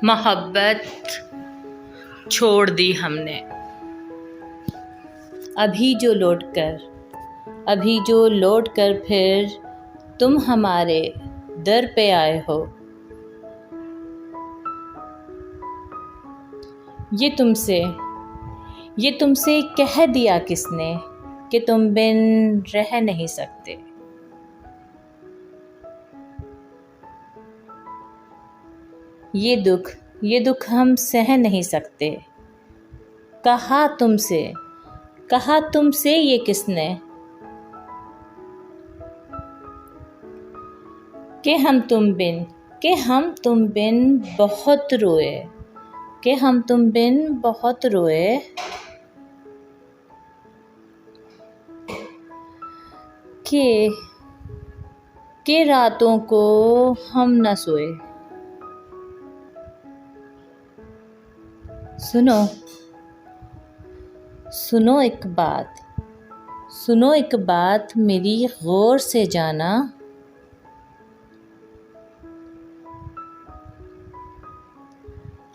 मोहब्बत छोड़ दी हमने। अभी जो लौट कर फिर तुम हमारे दर पे आए हो। ये तुमसे कह दिया किसने कि तुम बिन रह नहीं सकते। ये दुख हम सह नहीं सकते। कहा तुमसे ये किसने कि हम तुम बिन बहुत रोए। कि रातों को हम न सोए। सुनो एक बात मेरी गौर से जाना।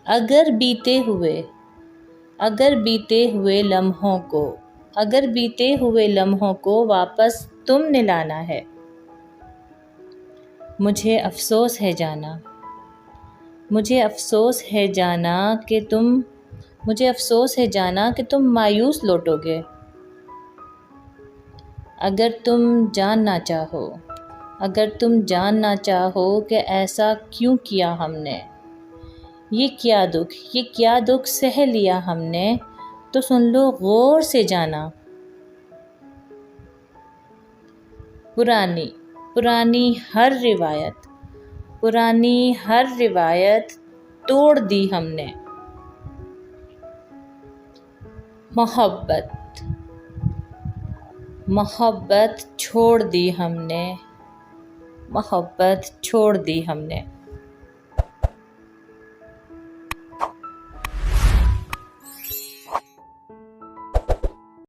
अगर बीते हुए लम्हों को वापस तुमने लाना है। मुझे अफसोस है जाना कि तुम मायूस लौटोगे। अगर तुम जानना चाहो कि ऐसा क्यों किया हमने। ये क्या दुख सह लिया हमने, तो सुन लो गौर से जाना। पुरानी हर रिवायत तोड़ दी हमने। मोहब्बत छोड़ दी हमने।